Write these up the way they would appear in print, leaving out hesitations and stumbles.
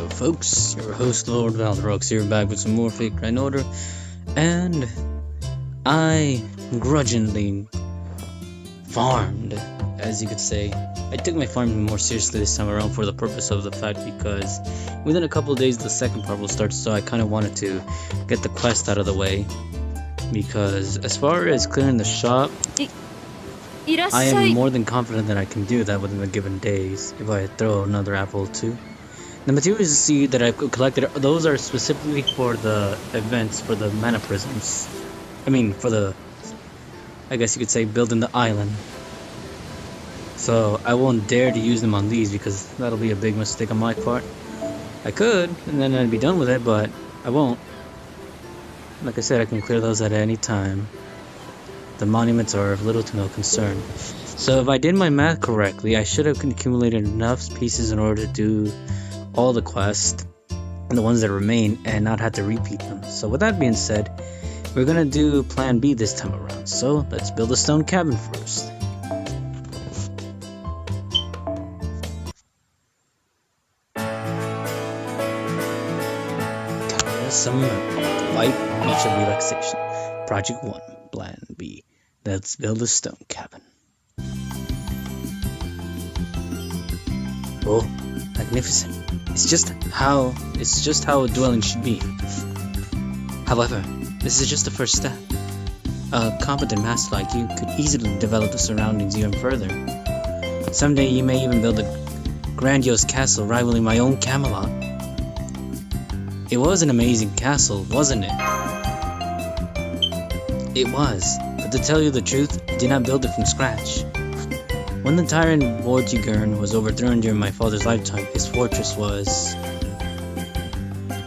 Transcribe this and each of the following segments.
Hello folks, your host Lord Valrox here, back with some more Fake Grand Order, and I grudgingly farmed, as you could say. I took my farming more seriously this time around for the purpose of the fact because within a couple of days the second part will start, so I kind of wanted to get the quest out of the way, because as far as clearing the shop, I am more than confident that I can do that within the given days if I throw another apple or two. The materials you see that I've collected, those are specifically for the events, for the mana prisms. I mean, for the, I guess you could say, building the island. So I won't dare to use them on these because that'll be a big mistake on my part. I could, and then I'd be done with it, but I won't. Like I said, I can clear those at any time. The monuments are of little to no concern. So if I did my math correctly, I should have accumulated enough pieces in order to do all the quests, and the ones that remain, and not have to repeat them. So with that being said, we're gonna do plan B this time around. So let's build a stone cabin first. Chaldea Summer Memory, Light Nature Relaxation. Project 1, Plan B. Let's build a stone cabin. Oh, magnificent. It's just how a dwelling should be. However, this is just the first step. A competent master like you could easily develop the surroundings even further. Someday you may even build a grandiose castle rivaling my own Camelot. It was an amazing castle, wasn't it? It was, but to tell you the truth, I did not build it from scratch. When the tyrant Vortigern was overthrown during my father's lifetime, his fortress was...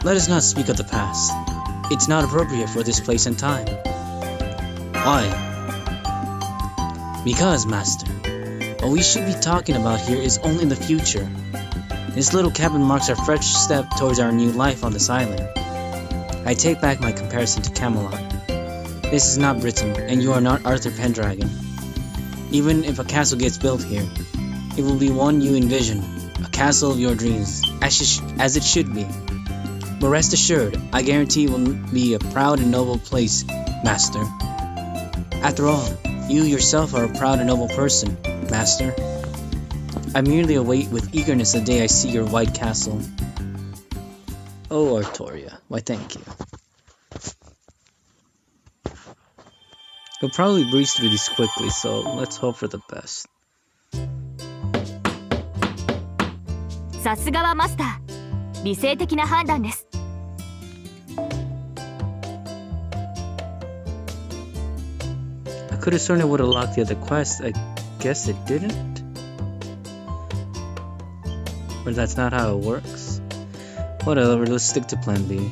Let us not speak of the past. It's not appropriate for this place and time. Why? Because, Master, what we should be talking about here is only the future. This little cabin marks our fresh step towards our new life on this island. I take back my comparison to Camelot. This is not Britain, and you are not Arthur Pendragon. Even if a castle gets built here, it will be one you envision, a castle of your dreams, as it should be. But rest assured, I guarantee it will be a proud and noble place, Master. After all, you yourself are a proud and noble person, Master. I merely await with eagerness the day I see your white castle. Oh, Artoria, why thank you. He'll probably breeze through these quickly, so let's hope for the best. さすがはマスター。理性的な判断です。I could have sworn it would have locked the other quest. I guess it didn't? But that's not how it works. Whatever, let's stick to plan B.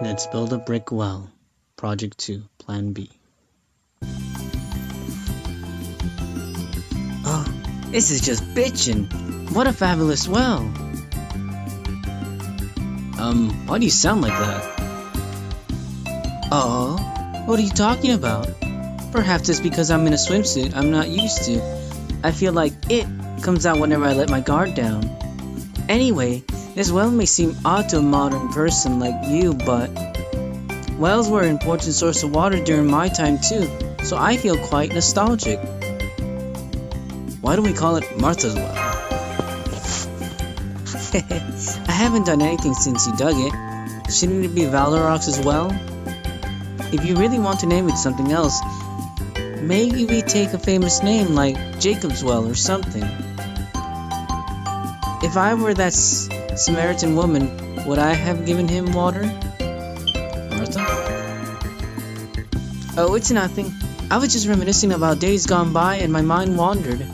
Let's build a brick well. Project 2, Plan B. Oh, this is just bitchin'. What a fabulous well. Why do you sound like that? Oh, what are you talking about? Perhaps it's because I'm in a swimsuit I'm not used to. I feel like it comes out whenever I let my guard down. Anyway, this well may seem odd to a modern person like you, but wells were an important source of water during my time too, so I feel quite nostalgic. Why don't we call it Martha's Well? I haven't done anything since you dug it. Shouldn't it be Valorox's Well? If you really want to name it something else, maybe we take a famous name like Jacob's Well or something. If I were that Samaritan woman, would I have given him water? Martha? Oh, it's nothing. I was just reminiscing about days gone by and my mind wandered.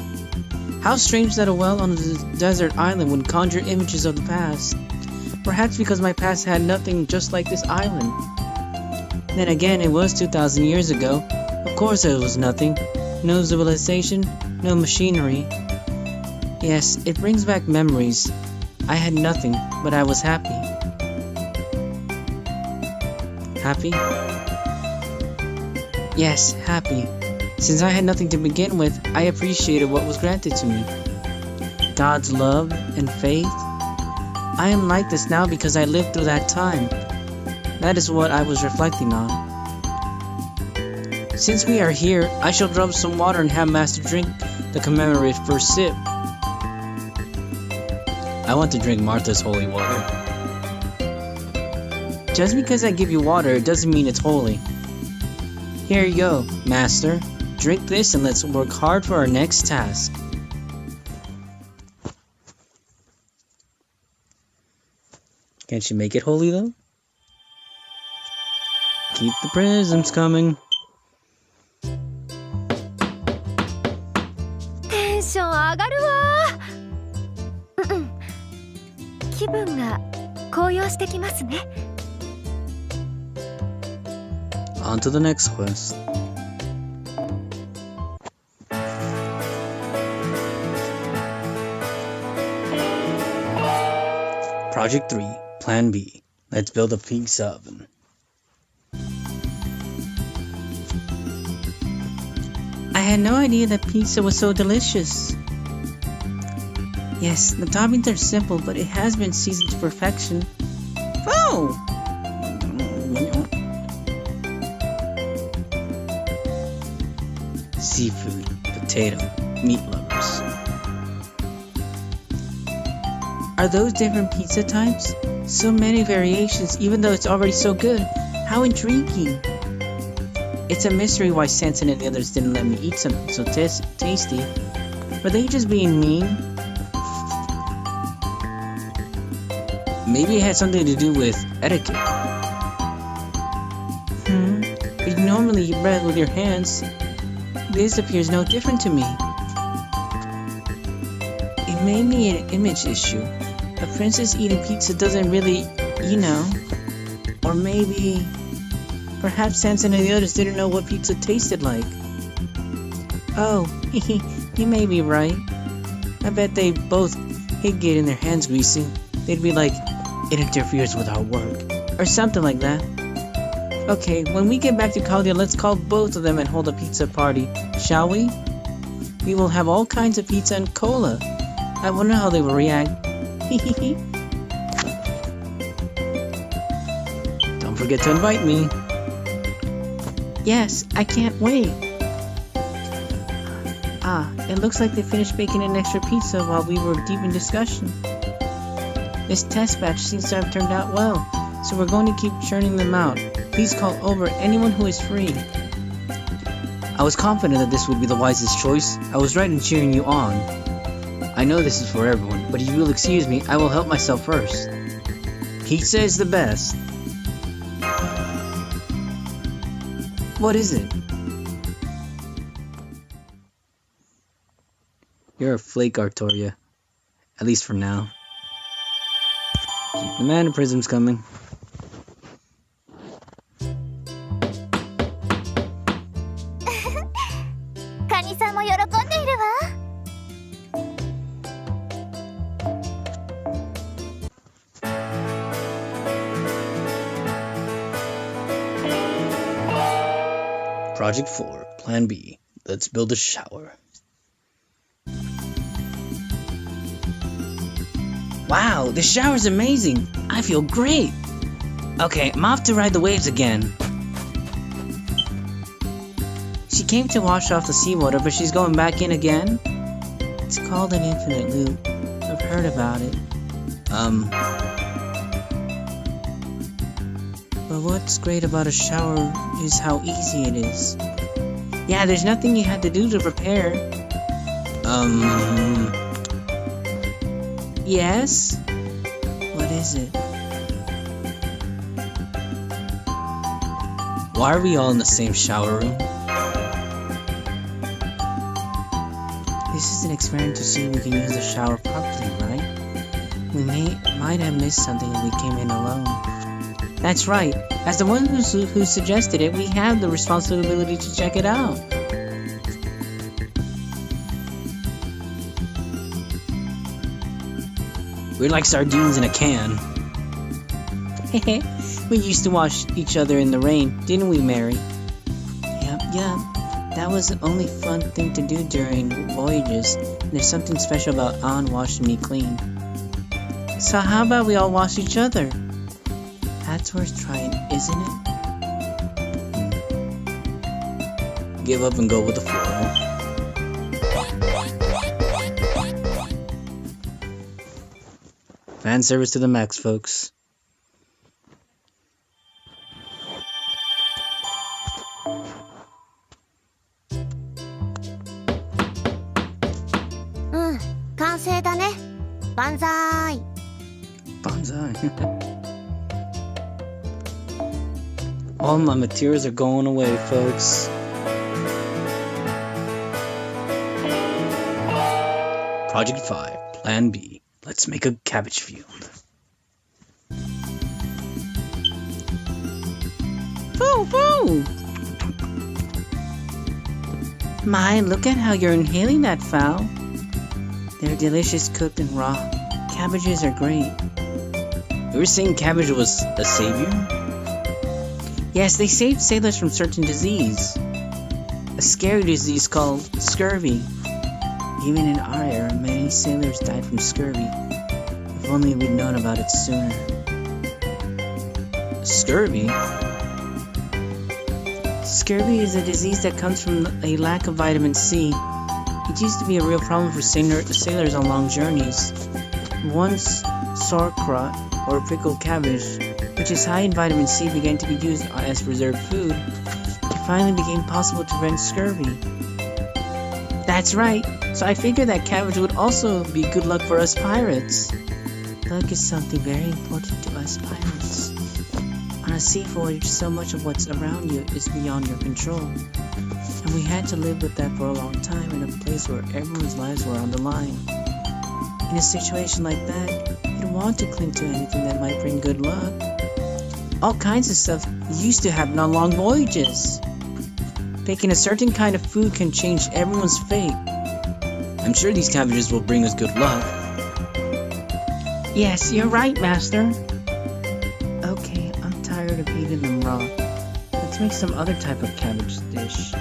How strange that a well on a desert island would conjure images of the past. Perhaps because my past had nothing just like this island. Then again, it was 2,000 years ago. Of course there was nothing. No civilization, no machinery. Yes, it brings back memories. I had nothing, but I was happy. Happy? Yes, happy. Since I had nothing to begin with, I appreciated what was granted to me. God's love and faith. I am like this now because I lived through that time. That is what I was reflecting on. Since we are here, I shall rub some water and have Master drink the commemorative first sip. I want to drink Martha's holy water. Just because I give you water, it doesn't mean it's holy. Here you go, Master. Drink this and let's work hard for our next task. Can't you make it holy though? Keep the prisms coming. テンション上がるわ。気分が高揚してきますね。On to the next quest. Project 3, Plan B. Let's build a pizza oven. I had no idea that pizza was so delicious. Yes, the toppings are simple, but it has been seasoned to perfection. Oh! Seafood, potato, meat lovers. Are those different pizza types? So many variations, even though it's already so good. How intriguing! It's a mystery why Sanson and the others didn't let me eat something so tasty. Were they just being mean? Maybe it had something to do with etiquette. But you normally eat bread with your hands. This appears no different to me. It may be an image issue. A princess eating pizza doesn't really, Or maybe... Perhaps Sanson and the others didn't know what pizza tasted like. Oh, you may be right. I bet they both hate getting their hands greasy. They'd be like, it interferes with our work. Or something like that. Okay, when we get back to Chaldea, let's call both of them and hold a pizza party, shall we? We will have all kinds of pizza and cola. I wonder how they will react. Don't forget to invite me. Yes, I can't wait. It looks like they finished baking an extra pizza while we were deep in discussion. This test batch seems to have turned out well, so we're going to keep churning them out. Please call over anyone who is free. I was confident that this would be the wisest choice. I was right in cheering you on. I know this is for everyone, but if you will excuse me, I will help myself first. Pizza is the best. What is it? You're a flake, Artoria. At least for now. Keep the mana prisms coming. Kani-sanも喜んでいるわ。Project 4, Plan B. Let's build a shower. Wow, this shower's amazing! I feel great! Okay, I'm off to ride the waves again. She came to wash off the seawater, but she's going back in again? It's called an infinite loop. I've heard about it. But what's great about a shower is how easy it is. Yeah, there's nothing you had to do to prepare. Yes? What is it? Why are we all in the same shower room? This is an experiment to see if we can use the shower properly, right? We might have missed something if we came in alone. That's right. As the one who suggested it, we have the responsibility to check it out. We're like sardines in a can. We used to wash each other in the rain, didn't we, Mary? Yep. That was the only fun thing to do during voyages, and there's something special about An washing me clean. So how about we all wash each other? That's worth trying, isn't it? Give up and go with the flow. Fan service to the max, folks. Banzai. All my materials are going away, folks. Project 5, Plan B. Let's make a cabbage field. Foo foo! My, look at how you're inhaling that fowl. They're delicious cooked and raw. Cabbages are great. You were saying cabbage was a savior? Yes, they saved sailors from certain disease. A scary disease called scurvy. Even in our era, many sailors died from scurvy. If only we'd known about it sooner. Scurvy? Scurvy is a disease that comes from a lack of vitamin C. It used to be a real problem for sailors on long journeys. Once sauerkraut, or pickled cabbage, which is high in vitamin C, began to be used as reserve food, it finally became possible to prevent scurvy. That's right, so I figured that cabbage would also be good luck for us pirates. Luck is something very important to us pirates. On a sea voyage, so much of what's around you is beyond your control. And we had to live with that for a long time in a place where everyone's lives were on the line. In a situation like that, you'd want to cling to anything that might bring good luck. All kinds of stuff used to happen on long voyages. Picking a certain kind of food can change everyone's fate. I'm sure these cabbages will bring us good luck. Yes, you're right, Master. Okay, I'm tired of eating them raw. Let's make some other type of cabbage dish.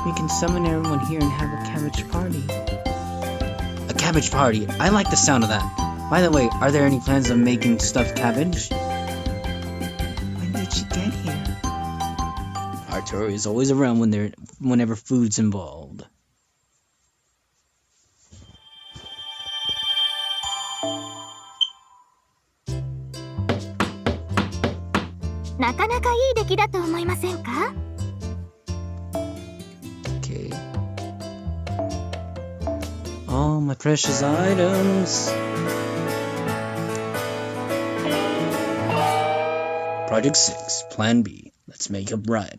We can summon everyone here and have a cabbage party. A cabbage party? I like the sound of that. By the way, are there any plans of making stuffed cabbage? When did you get here? Arturo is always around whenever food's involved. Okay. All my precious items. Project 6, Plan B. Let's make a rice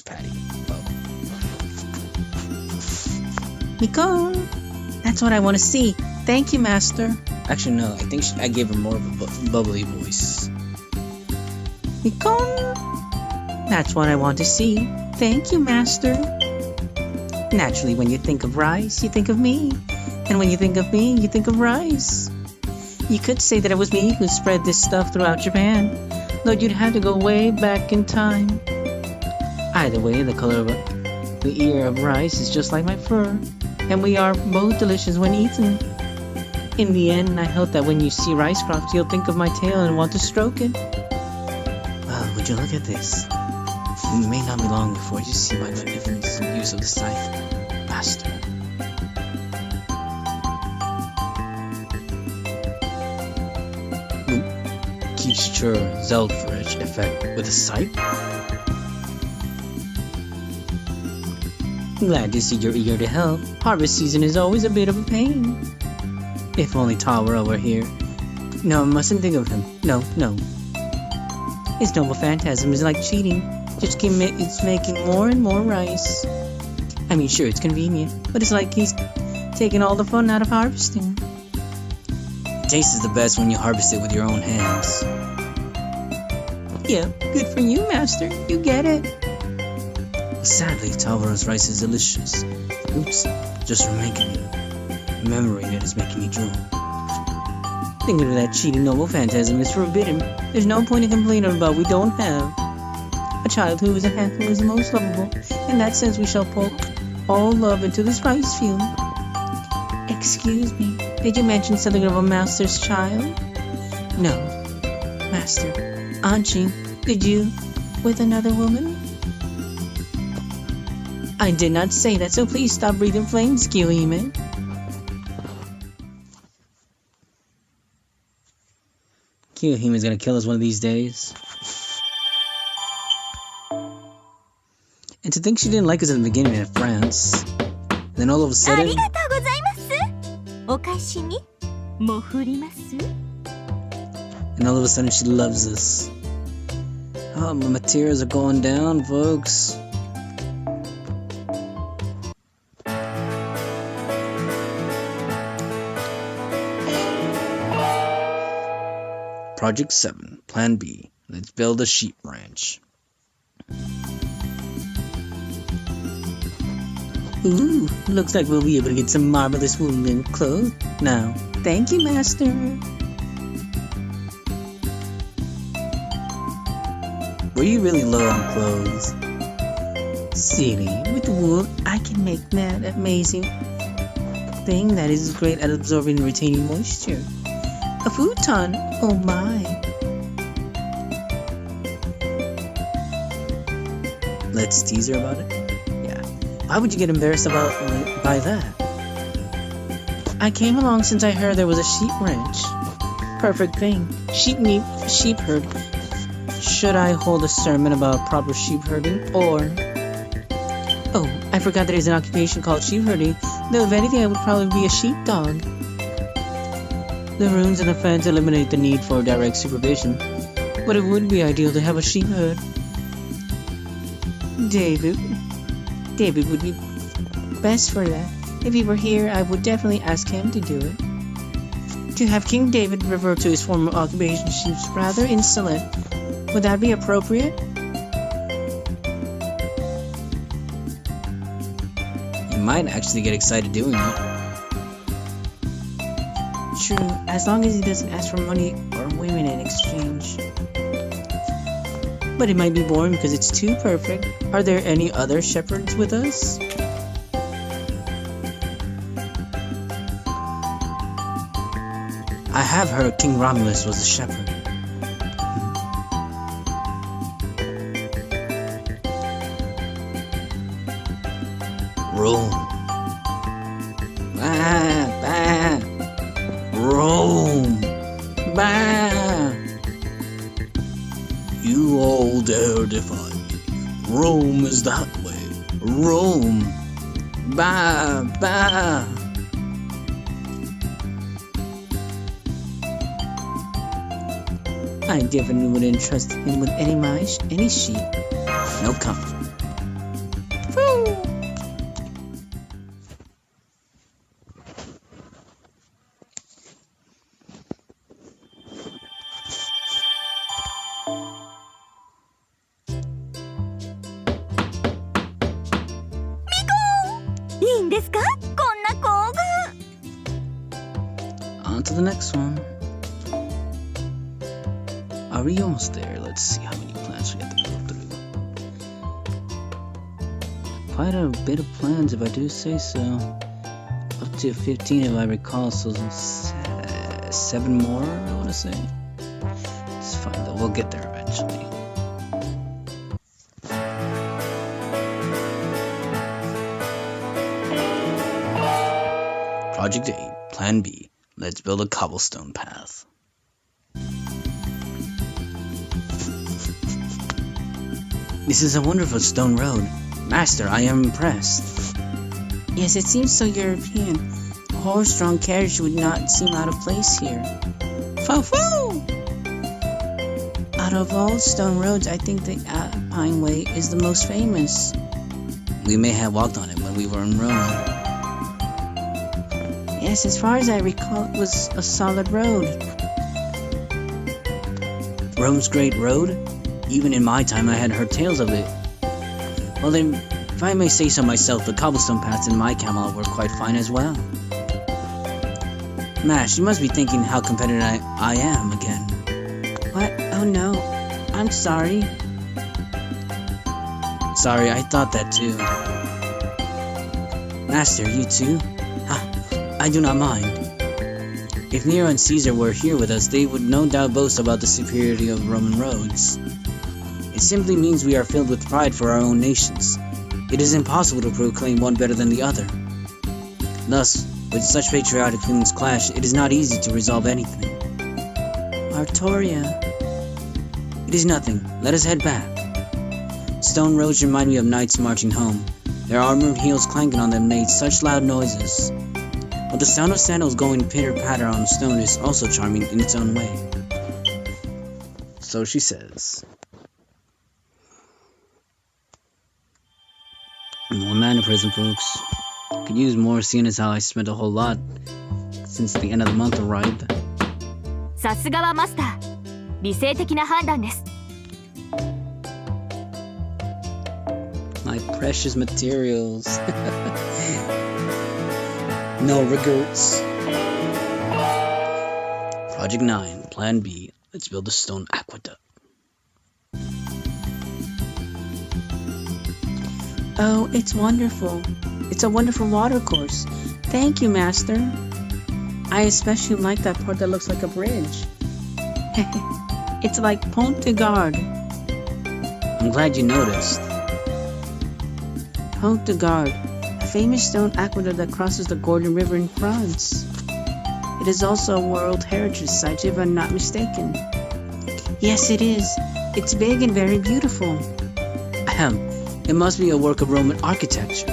patty. Oh. Nico, that's what I want to see. Thank you, Master. Actually, no. I think I gave her more of a bubbly voice. Nico, that's what I want to see. Thank you, Master. Naturally, when you think of rice, you think of me. And when you think of me, you think of rice. You could say that it was me who spread this stuff throughout Japan, though you'd have to go way back in time. Either way, the color of the ear of rice is just like my fur, and we are both delicious when eaten. In the end, I hope that when you see rice crops, you'll think of my tail and want to stroke it. Well, would you look at this? It may not be long before you see my magnificent use of the scythe, Master. Keeps your Zelfridge effect with a scythe? Glad to see you're eager to help. Harvest season is always a bit of a pain. If only Tawara were here. No, I mustn't think of him. No. His noble phantasm is like cheating. It's making more and more rice. I mean, sure, it's convenient, but it's like he's taking all the fun out of harvesting. It tastes the best when you harvest it with your own hands. Yeah, good for you, Master. You get it. Sadly, Tawara's rice is delicious. Oops, just remembering it is making me drool. Thinking of that cheating noble phantasm is forbidden. There's no point in complaining about what we don't have. A child who is a handful is the most lovable. In that sense, we shall pour all love into this rice field. Excuse me, did you mention something of a master's child? No, master. Anchi, did you with another woman? I did not say that, so please stop breathing flames, Kiyohime. Kiyohime's gonna kill us one of these days. And to think she didn't like us in the beginning in France. And then all of a sudden... And all of a sudden she loves us. Oh, my materials are going down, folks. Project 7, Plan B. Let's build a sheep ranch. Ooh, looks like we'll be able to get some marvelous woolen clothes now. Thank you, Master. Were you really low on clothes? Silly, with wool, I can make that amazing thing that is great at absorbing and retaining moisture. A futon, oh my. Let's tease her about it. Yeah. Why would you get embarrassed by that? I came along since I heard there was a sheep ranch. Perfect thing. Sheep meat, sheep herd. Should I hold a sermon about proper sheep herding, or... Oh, I forgot there is an occupation called sheep herding, though if anything I would probably be a sheepdog. The rules and the fence eliminate the need for direct supervision, but it would be ideal to have a sheep herd. David would be best for that. If he were here, I would definitely ask him to do it. To have King David revert to his former occupation seems rather insolent. Would that be appropriate? You might actually get excited doing it. True, as long as he doesn't ask for money or women in exchange. But it might be boring because it's too perfect. Are there any other shepherds with us? I have heard King Romulus was a shepherd. Rome. Bah, bah. Rome. Bah. You all dare defy me. Rome is that way. Rome. Bah, bah. I definitely wouldn't trust him with any sheep. No comment. On to the next one. Are we almost there? Let's see how many plans we have to go through. Quite a bit of plans, if I do say so. Up to 15 if I recall, so 7 more, I want to say. It's fine though, we'll get there eventually. Project 8, Plan B. Let's build a cobblestone path. This is a wonderful stone road. Master, I am impressed. Yes, it seems so European. A horse-drawn carriage would not seem out of place here. Foo-foo! Out of all stone roads, I think the Alpine Way is the most famous. We may have walked on it when we were in Rome. Yes, as far as I recall, it was a solid road. Rome's Great Road? Even in my time, I had heard tales of it. Well then, if I may say so myself, the cobblestone paths in my Camelot were quite fine as well. Mash, you must be thinking how competitive I am again. What? Oh no. I'm sorry. Sorry, I thought that too. Master, you too? I do not mind. If Nero and Caesar were here with us, they would no doubt boast about the superiority of Roman roads. It simply means we are filled with pride for our own nations. It is impossible to proclaim one better than the other. Thus, with such patriotic feelings clash, it is not easy to resolve anything. Artoria. It is nothing. Let us head back. Stone roads remind me of knights marching home. Their armored heels clanking on them made such loud noises. But the sound of sandals going pitter-patter on stone is also charming in its own way. So she says. More mana prism, folks. Could use more, seeing as how I spent a whole lot since the end of the month arrived. さすがはマスター。理性的な判断です。My precious materials. No regrets. Project 9, Plan B. Let's build a stone aqueduct. Oh, it's wonderful. It's a wonderful watercourse. Thank you, Master. I especially like that part that looks like a bridge. It's like Pont de Garde. I'm glad you noticed. Pont de Garde, a famous stone aqueduct that crosses the Gordon River in France. It is also a World Heritage Site, if I'm not mistaken. Yes, it is. It's big and very beautiful. Ahem. It must be a work of Roman architecture.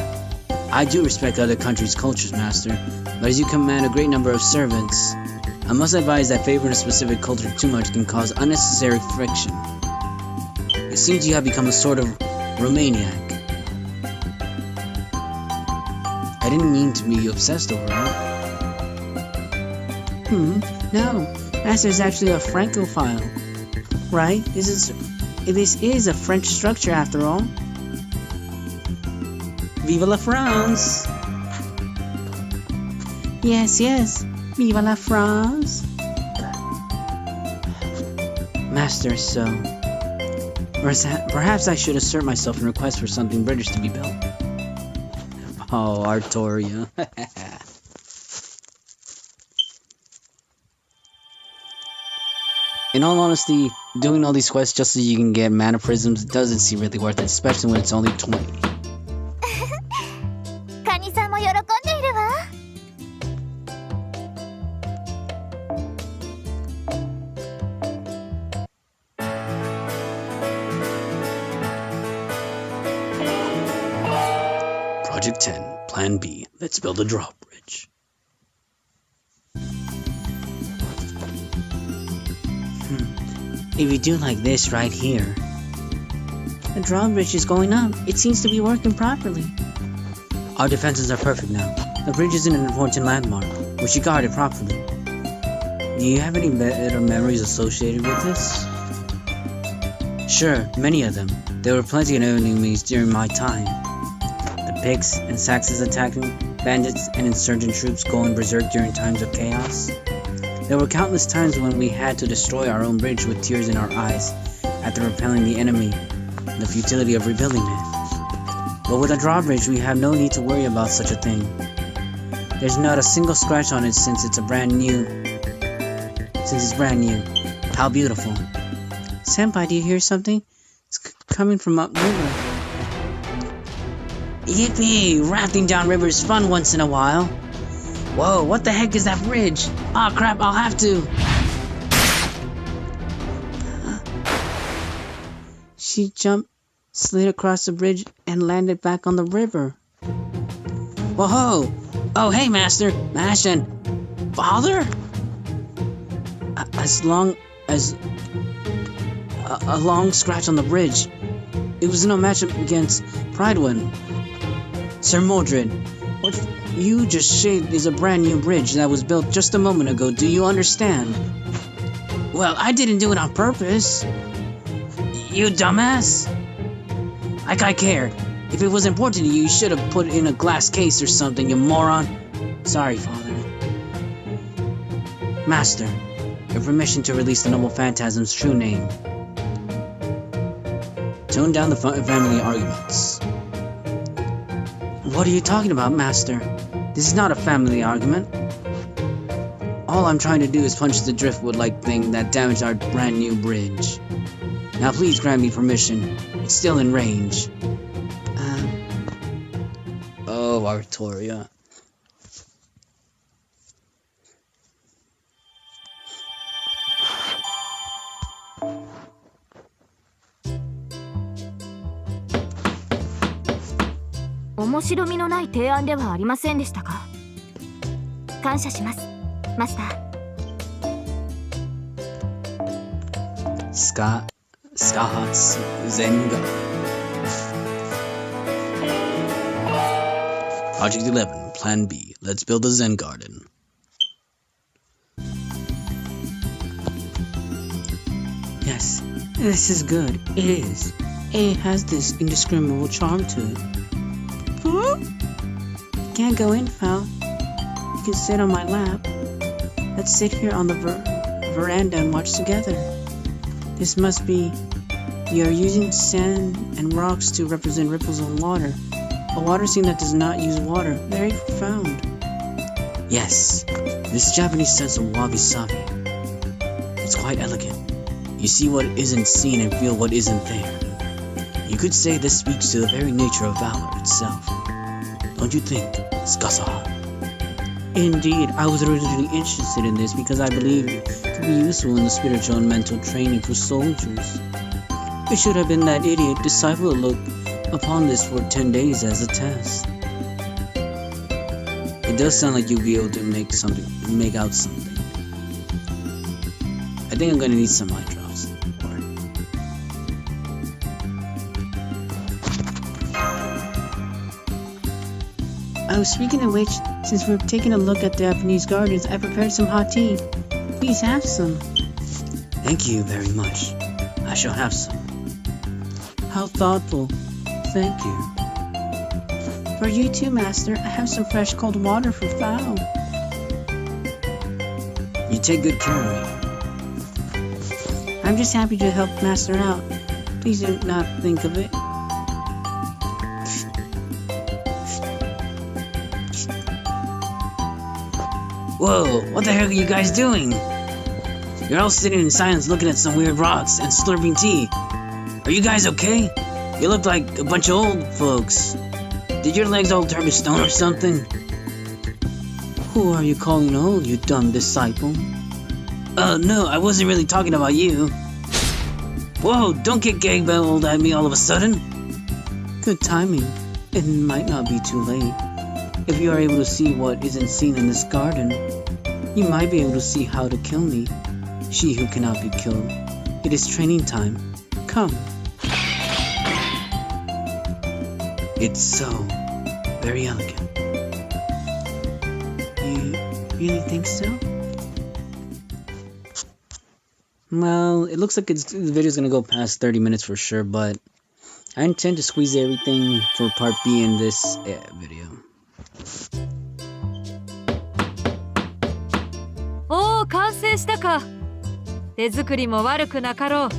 I do respect other countries' cultures, Master, but as you command a great number of servants, I must advise that favoring a specific culture too much can cause unnecessary friction. It seems you have become a sort of Romaniac. I didn't mean to be obsessed over it. No. Master is actually a Francophile. Right? This is a French structure after all. Vive la France! Yes. Vive la France! Master, so... Perhaps I should assert myself and request for something British to be built. Oh, Artoria. In all honesty, doing all these quests just so you can get mana prisms doesn't seem really worth it, especially when it's only 20. カニさんも喜んでいるわ。Project 10, Plan B. Let's build a drawbridge. If you do like this right here. The drawbridge is going up. It seems to be working properly. Our defenses are perfect now. The bridge isn't an important landmark. We should guard it properly. Do you have any better memories associated with this? Sure, many of them. There were plenty of enemies during my time. The Picts and Saxons attacking, bandits and insurgent troops going berserk during times of chaos. There were countless times when we had to destroy our own bridge with tears in our eyes after repelling the enemy, the futility of rebuilding it. But with a drawbridge, we have no need to worry about such a thing. There's not a single scratch on it since it's brand new. How beautiful. Senpai, do you hear something? It's coming from upriver. Yippee! Rafting down river is fun once in a while. Whoa, what the heck is that bridge? Aw, crap, I'll have to. She jumped, slid across the bridge, and landed back on the river. Whoa! Oh, hey, Master! Mashin! Father? As long as... A long scratch on the bridge. It was no match against Pridewin. Sir Mordred, what you just shaped is a brand new bridge that was built just a moment ago. Do you understand? Well, I didn't do it on purpose. You dumbass. Like I care. If it was important to you, you should have put it in a glass case or something, you moron. Sorry, Father. Master, your permission to release the noble phantasm's true name. Tone down the family arguments. What are you talking about, Master? This is not a family argument. All I'm trying to do is punch the driftwood-like thing that damaged our brand new bridge. Now please grant me permission. It's still in range. Oh, Artoria. "面白みのない提案ではありませんでしたか?" 感謝します、マスター。Skahatsu Zenga. Project 11, Plan B. Let's build a Zen garden. Yes, this is good. It is. It has this indescribable charm to it. Huh? You can't go in, Fal. You can sit on my lap. Let's sit here on the veranda and watch together. This must be... We are using sand and rocks to represent ripples on water. A water scene that does not use water. Very profound. Yes, this Japanese sense of wabi-sabi. It's quite elegant. You see what isn't seen and feel what isn't there. You could say this speaks to the very nature of valor itself. Don't you think, Skasaha? Indeed, I was originally interested in this because I believe it could be useful in the spiritual and mental training for soldiers. It should have been that idiot disciple who looked upon this for 10 days as a test. It does sound like you'll be able to make out something. I think I'm gonna need some eye drops. Oh, speaking of which, since we're taking a look at Japanese gardens, I prepared some hot tea. Please have some. Thank you very much. I shall have some. How thoughtful. Thank you. For you too, Master. I have some fresh cold water for Fal. You take good care of me. I'm just happy to help Master out. Please do not think of it. Whoa, what the heck are you guys doing? You're all sitting in silence looking at some weird rocks and slurping tea. Are you guys okay? You look like a bunch of old folks. Did your legs all turn to stone or something? Who are you calling old, you dumb disciple? No, I wasn't really talking about you. Whoa, don't get gag-belled at me all of a sudden. Good timing. It might not be too late. If you are able to see what isn't seen in this garden, you might be able to see how to kill me. She who cannot be killed. It is training time. Come. It's so very elegant. You really think so? Well, it looks like the video's gonna go past 30 minutes for sure, but I intend to squeeze everything for part B in this video. おお、完成したか。手作りも悪くなかろう。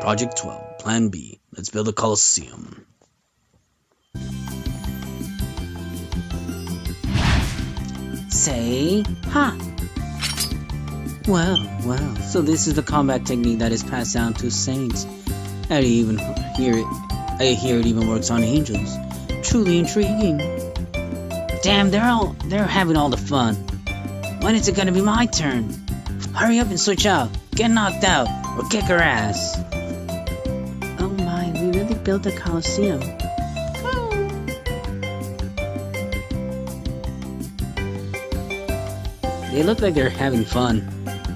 Project 12, Plan B. Let's build a Coliseum. Say, ha! Well, so this is the combat technique that is passed down to saints. I hear it even works on angels. Truly intriguing. Damn, they're having all the fun. When is it gonna be my turn? Hurry up and switch out. Get knocked out, or kick her ass. Oh my, we really built a Coliseum. They look like they're having fun.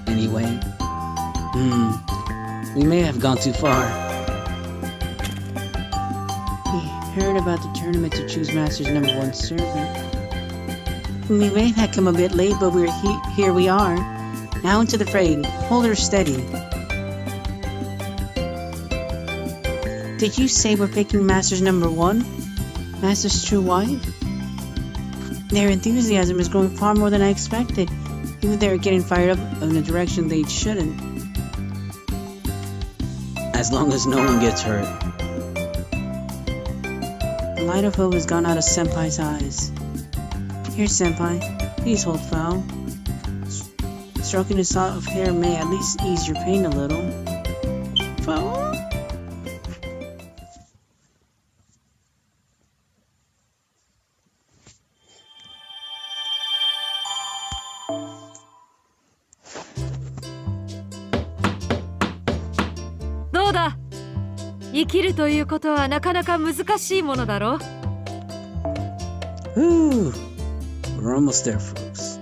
Anyway. We may have gone too far. We heard about the tournament to choose Master's #1 servant. We may have come a bit late, but here we are. Now into the fray. Hold her steady. Did you say we're picking Master's #1? Master's true wife? Their enthusiasm is growing far more than I expected. Even they're getting fired up in a direction they shouldn't. As long as no one gets hurt. The light of hope has gone out of Senpai's eyes. Here, Senpai, please hold foul. Stroking his soft hair may at least ease your pain a little. Foul? どうだ。生きるということはなかなか難しいものだろう。Whew. We're almost there, folks.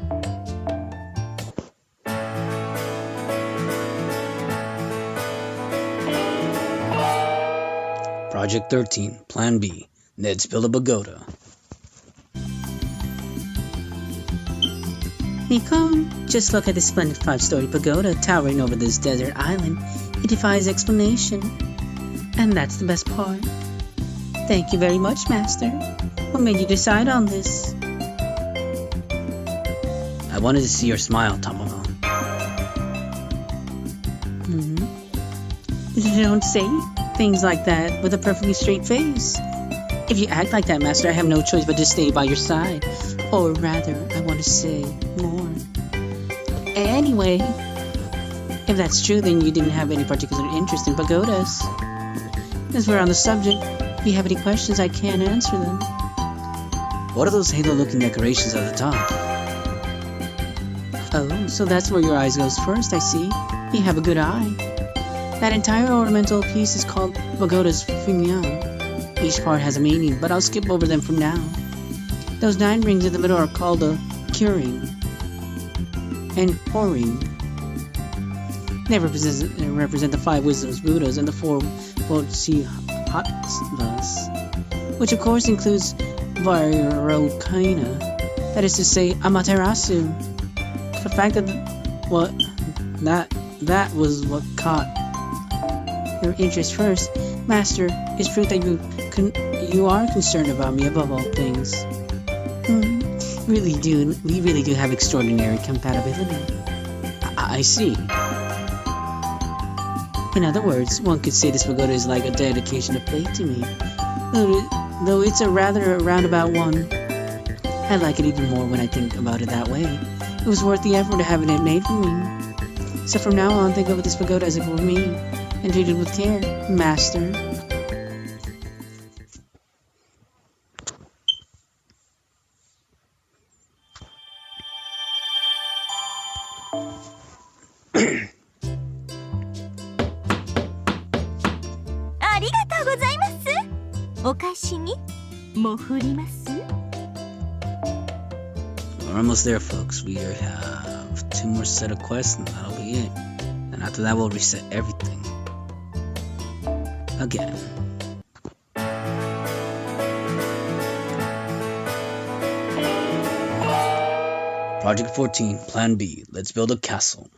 Project 13, Plan B. Ned's build a pagoda. Nikon, just look at this splendid 5-story pagoda towering over this desert island. It defies explanation. And that's the best part. Thank you very much, Master. What made you decide on this? I wanted to see your smile, Tamama. You don't say things like that with a perfectly straight face. If you act like that, Master, I have no choice but to stay by your side. Or rather, I want to say more. Anyway, if that's true, then you didn't have any particular interest in pagodas. As we're on the subject, if you have any questions, I can answer them. What are those halo-looking decorations at the top? Oh, so that's where your eyes goes first, I see. You have a good eye. That entire ornamental piece is called pagoda's fumyang. Each part has a meaning, but I'll skip over them for now. Those 9 rings in the middle are called a curing and pouring. They represent the 5 wisdoms Buddhas and the 4 Bodhisattvas, which of course includes Vairocana, that is to say, Amaterasu. The fact that that was what caught your interest first, Master, is proof that you are concerned about me above all things. We really do have extraordinary compatibility. I see. In other words, one could say this pagoda is like a dedication of faith to me. Though it's a rather roundabout one. I like it even more when I think about it that way. It was worth the effort of having it made for me. So from now on, think of this pagoda as if it were me, and treat it with care, Master. We're almost there, folks. We have 2 more set of quests and that'll be it. And after that, we'll reset everything. Again. Project 14, Plan B. Let's build a castle.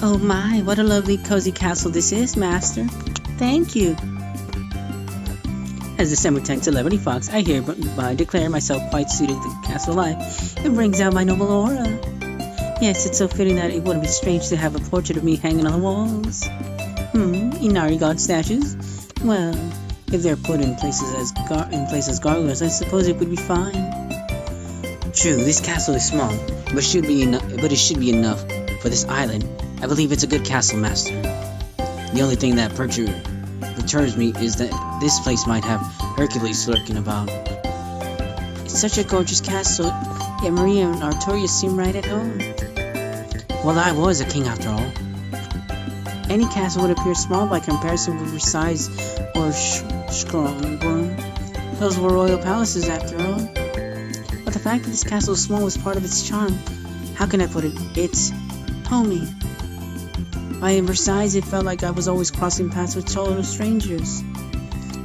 Oh my, what a lovely cozy castle this is, Master. Thank you. As December 10th celebrity fox, I hereby declare myself quite suited to castle life. It brings out my noble aura. Yes, it's so fitting that it wouldn't be strange to have a portrait of me hanging on the walls. Inari god statues? Well, if they're put in places as gargoyles, I suppose it would be fine. True, this castle is small, but it should be enough for this island. I believe it's a good castle, Master. The only thing that perturbs me is that this place might have Hercules lurking about. It's such a gorgeous castle, yet Maria and Artorias seem right at home. Well, I was a king after all. Any castle would appear small by comparison with Versailles or Schönbrunn. Those were royal palaces after all. But the fact that this castle is small was part of its charm. How can I put it? It's homey. In Versailles, it felt like I was always crossing paths with total strangers.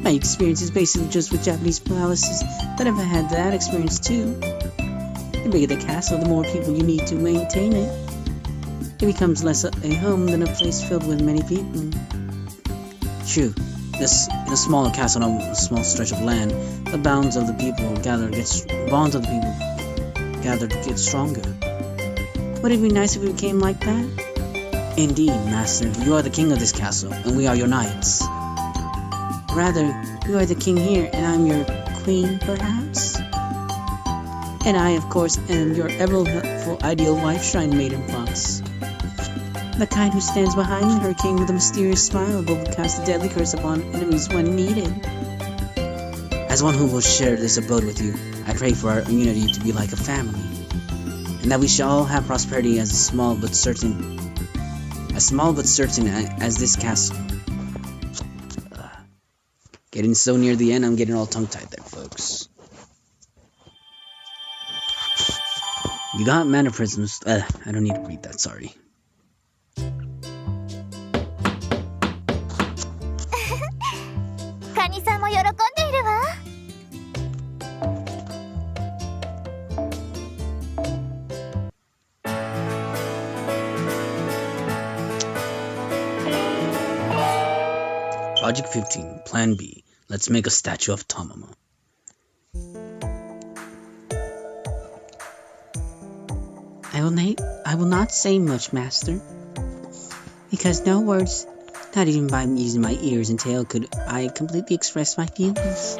My experience is basically just with Japanese palaces, but I've had that experience too. The bigger the castle, the more people you need to maintain it. It becomes less a home than a place filled with many people. True, this in a smaller castle on a small stretch of land, the bonds of the people gathered get stronger. Would it be nice if we became like that? Indeed, master, you are the king of this castle, and we are your knights. Rather, you are the king here, and I'm your queen, perhaps? And I, of course, am your ever-helpful ideal wife, Shrine Maiden Fox. The kind who stands behind her king with a mysterious smile but will cast a deadly curse upon enemies when needed. As one who will share this abode with you, I pray for our unity to be like a family, and that we shall all have prosperity as small but certain as this castle. Getting so near the end, I'm getting all tongue-tied there, folks. You got mana prisms. I don't need to read that, sorry. カニさんも喜んでいるわ。Project 15, Plan B. Let's make a statue of Tamamo. I will not say much, master, because no words, not even by using my ears and tail, could I completely express my feelings.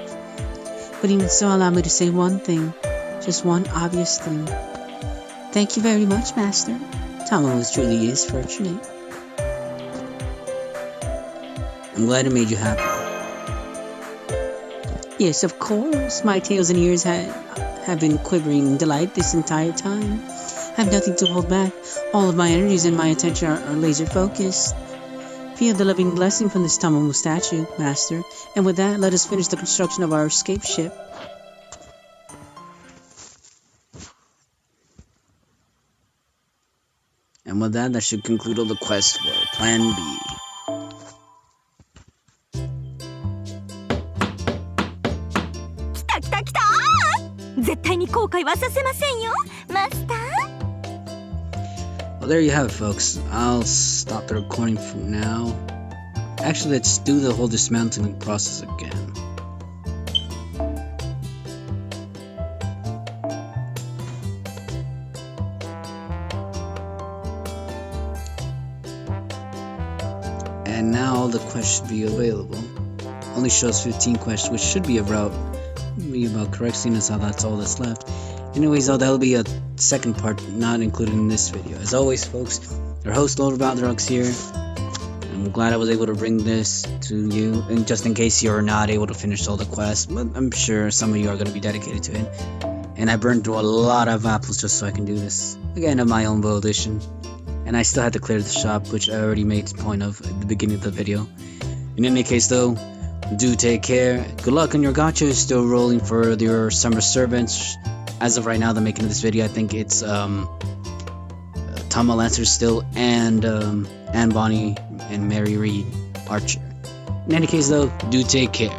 But even so, allow me to say one thing, just one obvious thing. Thank you very much, master. Tamamo truly is fortunate. I'm glad it made you happy. Yes, of course. My tails and ears have been quivering in delight this entire time. I have nothing to hold back. All of my energies and my attention are laser focused. Feel the loving blessing from this Tamamo statue, master. And with that, let us finish the construction of our escape ship. And with that should conclude all the quests for Plan B. 絶対に後悔はさせませんよ、マスター。 Well, there you have it, folks. I'll stop the recording for now. Actually, let's do the whole dismantling process again. And now all the quests should be available. Only shows 15 quests, which should be about correct, seeing as how that's all that's left. Anyways, though, that'll be a second part not included in this video. As always, folks, your host Lord About Drugs here. I'm glad I was able to bring this to you, and just in case you're not able to finish all the quests, but I'm sure some of you are going to be dedicated to it. And I burned through a lot of apples just so I can do this, again, of my own volition. And I still had to clear the shop, which I already made a point of at the beginning of the video. In any case, though, do take care. Good luck on your gacha. Is still rolling for your summer servants. As of right now, the making of this video, I think it's Tama Lancer still, and Anne Bonny and Mary Reed Archer. In any case, though, do take care.